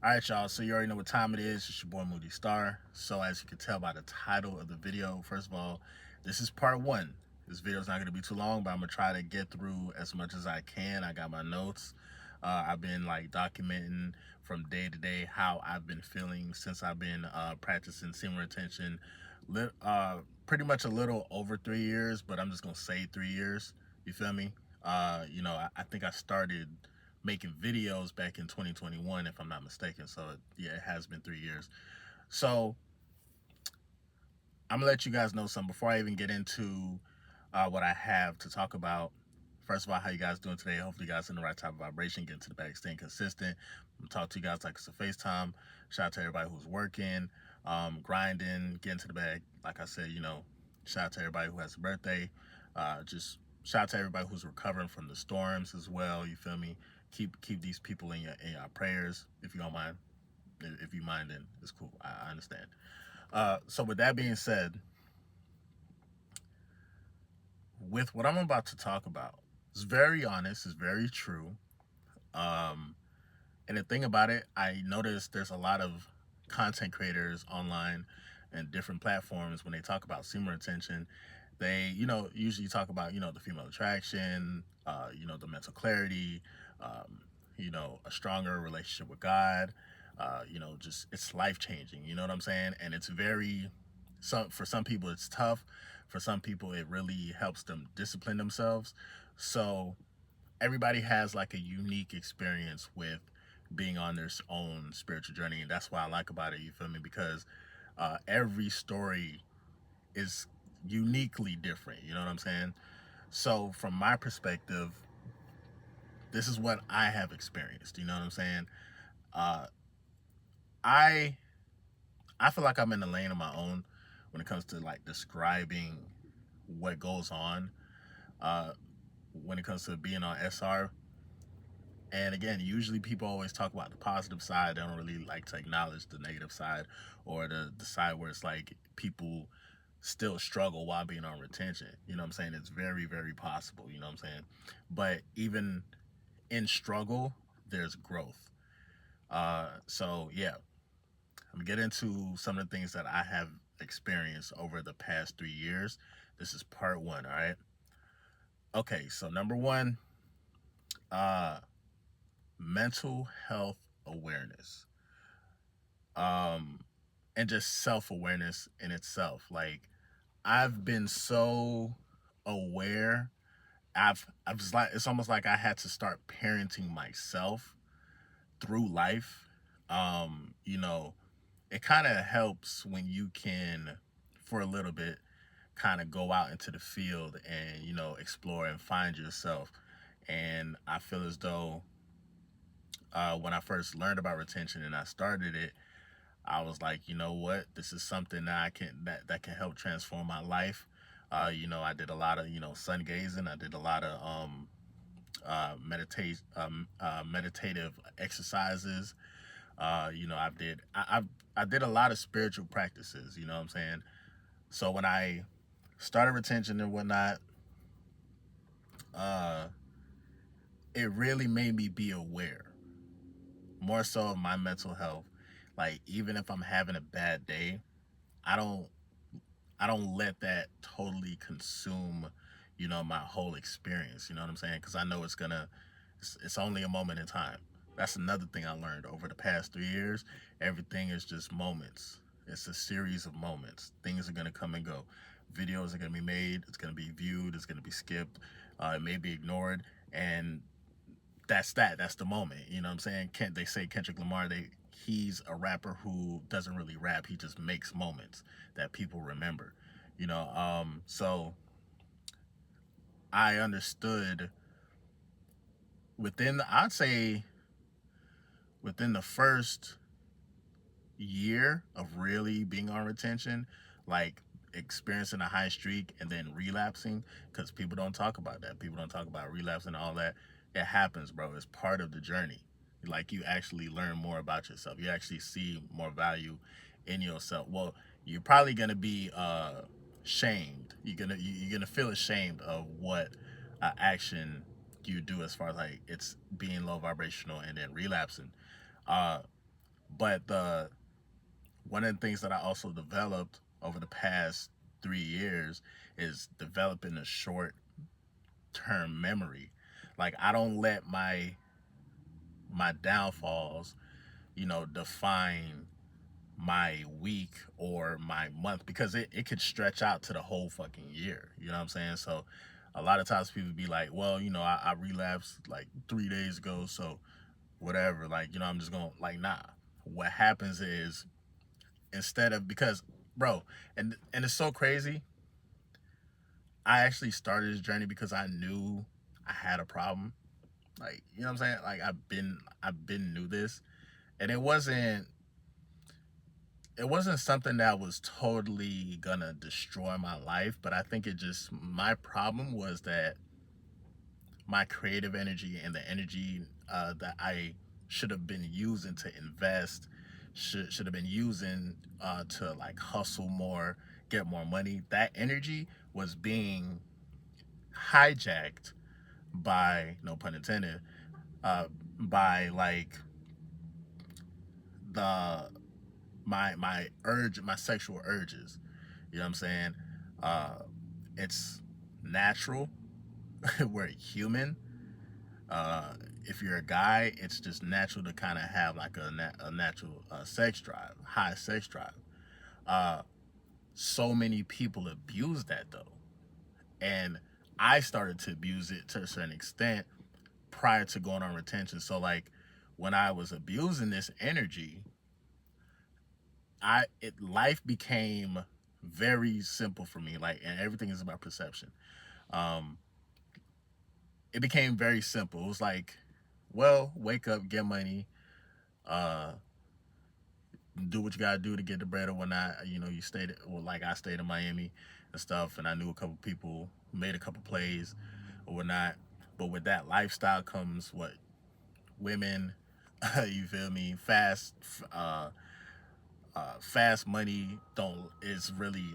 All right, y'all. So you already know what time it is. It's your boy Moody Starr. So as you can tell by the title of the video, first of all, this is part one. This video is not going to be too long, but I'm gonna try to get through as much as I can. I got my notes. I've been like documenting from day to day how I've been feeling since I've been practicing semen retention. Pretty much a little over 3 years, but I'm just gonna say 3 years. You feel me? I think I started making videos back in 2021, if I'm not mistaken. So yeah, it has been 3 years. So I'm gonna let you guys know something before I even get into what I have to talk about. First of all, how you guys doing today? Hopefully you guys in the right type of vibration, getting to the bag, staying consistent. I'm gonna talk to you guys like it's a FaceTime. Shout out to everybody who's working, grinding, getting to the bag. Like I said, shout out to everybody who has a birthday. Just shout out to everybody who's recovering from the storms as well. You feel me? Keep these people in your prayers if you don't mind. If you mind, then it's cool. I understand. So with that being said, with what I'm about to talk about, it's very honest, it's very true. Um, and the thing about it, I noticed there's a lot of content creators online and different platforms when they talk about semen retention. They, usually talk about, the female attraction, the mental clarity, a stronger relationship with God. Just it's life changing. You know what I'm saying? And it's for some people it's tough. For some people it really helps them discipline themselves. So everybody has like a unique experience with being on their own spiritual journey, and that's what I like about it. You feel me? Because every story is uniquely different. You know what I'm saying? So from my perspective, this is what I have experienced. You know what I'm saying? Uh, I I feel like I'm in a lane of my own when it comes to like describing what goes on uh, when it comes to being on SR. And again, usually people always talk about the positive side. They don't really like to acknowledge the negative side, or the side where it's like people still struggle while being on retention. You know what I'm saying? It's very, very possible. You know what I'm saying? But even in struggle, there's growth. So yeah, I'm gonna get into some of the things that I have experienced over the past 3 years. This is part one. All right. Okay. So number one, uh, mental health awareness, and just self-awareness in itself. Like, I've been so aware. I was like, it's almost like I had to start parenting myself through life. um you know it kind of helps when you can, for a little bit, kind of go out into the field and explore and find yourself. And I feel as though when I first learned about retention and I started it, I was like, you know what, this is something that that can help transform my life. I did a lot of sun gazing. I did a lot of meditative exercises. I did a lot of spiritual practices. You know what I'm saying? So when I started retention and whatnot, uh, it really made me be aware more so of my mental health. Like, even if I'm having a bad day, I don't I don't let that totally consume, my whole experience. You know what I'm saying? Because I know it's only a moment in time. That's another thing I learned over the past 3 years. Everything is just moments. It's a series of moments. Things are gonna come and go. Videos are gonna be made. It's gonna be viewed. It's gonna be skipped. It may be ignored, and that's that. That's the moment. You know what I'm saying? They say Kendrick Lamar. He's a rapper who doesn't really rap. He just makes moments that people remember. So I understood I'd say within the first year of really being on retention, like experiencing a high streak and then relapsing, because people don't talk about that. People don't talk about relapsing and all that. It happens, bro. It's part of the journey. Like, you actually learn more about yourself. You actually see more value in yourself. Well, you're probably gonna be shamed. You're gonna feel ashamed of what action you do, as far as like it's being low vibrational and then relapsing. Uh, But the one of the things that I also developed over the past 3 years is developing a short term memory. Like I don't let my downfalls, define my week or my month, because it could stretch out to the whole fucking year. You know what I'm saying? So a lot of times people be like, well, I relapsed like 3 days ago, so whatever, like, I'm just gonna, like, nah. What happens is, instead of, because, bro, and it's so crazy, I actually started this journey because I knew I had a problem. Like, you know what I'm saying? Like, I've been knew this, and it wasn't something that was totally gonna destroy my life, but I think my problem was that my creative energy and the energy that I should have been using to invest, should have been using to like hustle more, get more money. That energy was being hijacked by, no pun intended, uh, by like the my sexual urges. You know what I'm saying? Uh, it's natural. We're human. Uh, if you're a guy, it's just natural to kind of have like a natural sex drive, high sex drive. Uh, so many people abuse that though, and I started to abuse it to a certain extent prior to going on retention. So like when I was abusing this energy, life became very simple for me. Like, and everything is about perception. Um, it became very simple. It was like, well, wake up, get money, uh, do what you gotta do to get the bread or whatnot. You stayed, well, like I stayed in Miami and stuff, and I knew a couple people, made a couple plays or whatnot. But with that lifestyle comes what? Women, you feel me? Fast money don't is really,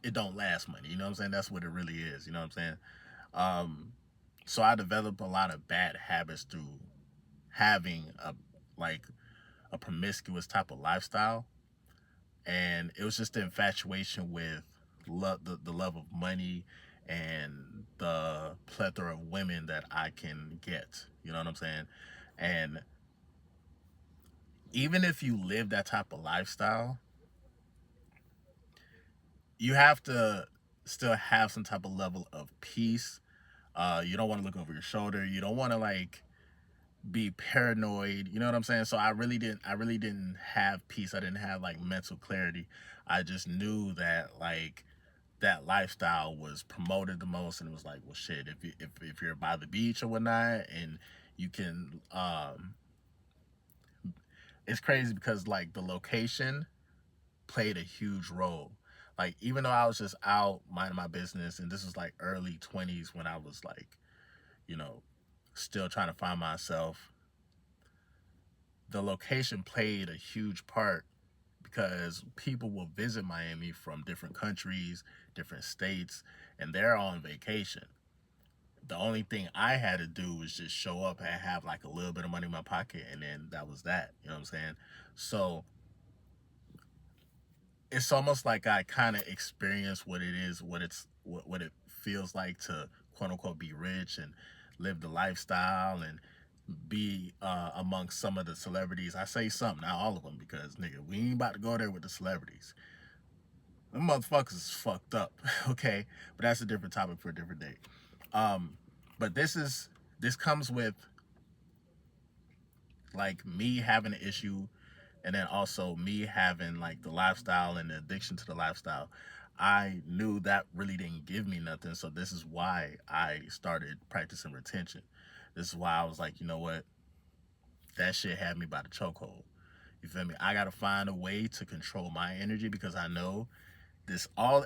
it don't last money. You know what I'm saying? That's what it really is. You know what I'm saying? Um, so I developed a lot of bad habits through having like a promiscuous type of lifestyle, and it was just the infatuation with the love of money and the plethora of women that I can get. You know what I'm saying? And even if you live that type of lifestyle, you have to still have some type of level of peace. You don't want to look over your shoulder. You don't want to like be paranoid. You know what I'm saying? So I really didn't have peace. I didn't have like mental clarity. I just knew that like that lifestyle was promoted the most, and it was like, well, shit, if you're by the beach or whatnot, and you can, it's crazy because like the location played a huge role. Like, even though I was just out minding my business, and this was like early 20s when I was like, you know, still trying to find myself, the location played a huge part because people will visit Miami from different countries, different states, and they're on vacation. The only thing I had to do was just show up and have like a little bit of money in my pocket, and then that was that. You know what I'm saying? So it's almost like I kind of experienced what it is, what it feels like to quote unquote be rich and live the lifestyle and be amongst some of the celebrities. I say some, not all of them, because nigga, we ain't about to go there with the celebrities. Them motherfuckers is fucked up, okay? But that's a different topic for a different day. Um, but this comes with like me having an issue, and then also me having like the lifestyle and the addiction to the lifestyle. I knew that really didn't give me nothing, so this is why I started practicing retention. This is why I was like, you know what, that shit had me by the chokehold. You feel me? I gotta find a way to control my energy, because I know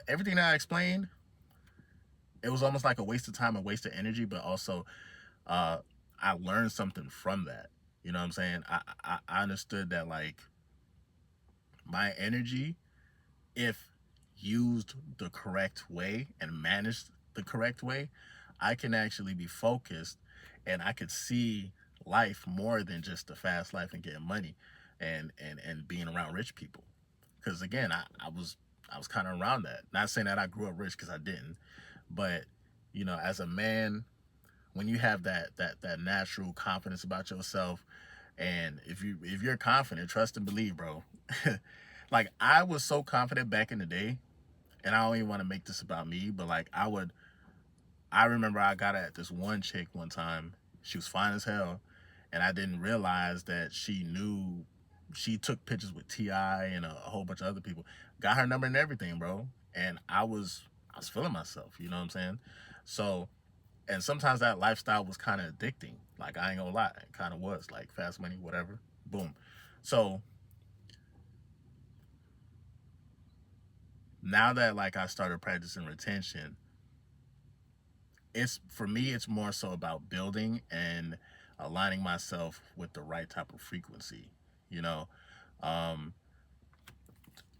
everything that I explained, it was almost like a waste of time and waste of energy, but also uh I learned something from that. You know what I'm saying? I understood that like my energy, if used the correct way and managed the correct way, I can actually be focused, and I could see life more than just the fast life and getting money. and being around rich people. Because again, I was kind of around that. Not saying that I grew up rich, because I didn't, but as a man, when you have that natural confidence about yourself, and if you're confident, trust and believe, bro. Like, I was so confident back in the day, and I don't even want to make this about me, but like, I remember I got at this one chick one time. She was fine as hell, and I didn't realize that she knew. She took pictures with Ti and a whole bunch of other people. Got her number and everything, bro. And I was feeling myself. You know what I'm saying? So, and sometimes that lifestyle was kind of addicting. Like, I ain't gonna lie, it kind of was like fast money, whatever. Boom. So now that like I started practicing retention, it's for me, it's more so about building and aligning myself with the right type of frequency. You know, um,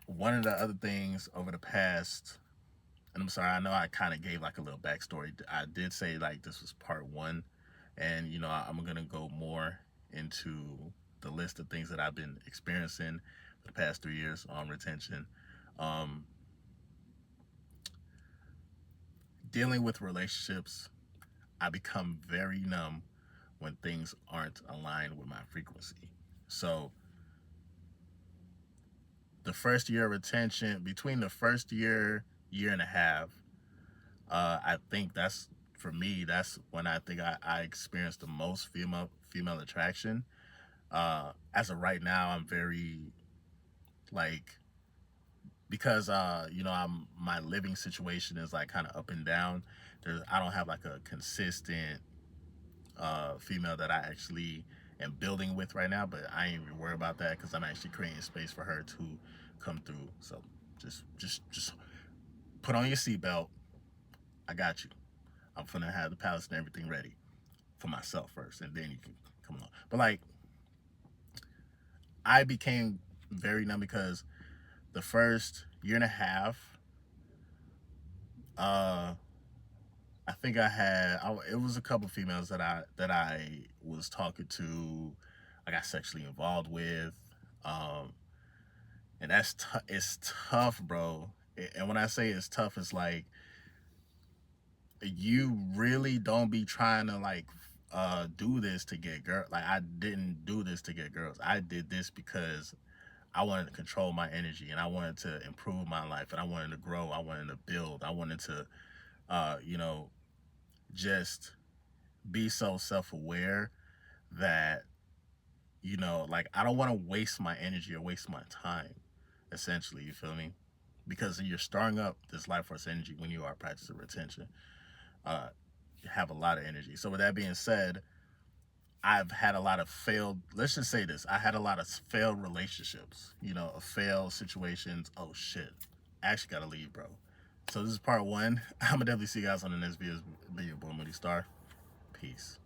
one of the other things over the past, and I'm sorry, I know I kind of gave like a little backstory. I did say like this was part one, and I'm gonna go more into the list of things that I've been experiencing for the past 3 years on retention. Um, Dealing with relationships, I become very numb when things aren't aligned with my frequency. So the first year of retention, between the first year and a half, I think that's, for me, that's when I think I experienced the most female attraction. As of right now, I'm very like, because I'm my living situation is like kind of up and down. I don't have like a consistent female that I actually am building with right now, but I ain't even worried about that because I'm actually creating space for her to come through. So just put on your seatbelt. I got you. I'm gonna have the palace and everything ready for myself first, and then you can come along. But like, I became very numb because the first year and a half, uh, I think it was a couple females that I was talking to, I got sexually involved with, um, and it's tough, bro. And when I say it's tough, it's like, you really don't be trying to like do this to get girl. Like, I didn't do this to get girls. I did this because I wanted to control my energy, and I wanted to improve my life, and I wanted to grow. I wanted to build. I wanted to, uh, you know, just be so self-aware that, like, I don't want to waste my energy or waste my time. Essentially, you feel me? Because you're starting up this life force energy when you are practicing retention. Uh, you have a lot of energy. So with that being said, I've had a lot of failed. Let's just say this: I had a lot of failed relationships. Failed situations. Oh shit! I actually gotta leave, bro. So this is part one. I'm gonna definitely see you guys on the next video. Boy, Moody Starr. Peace.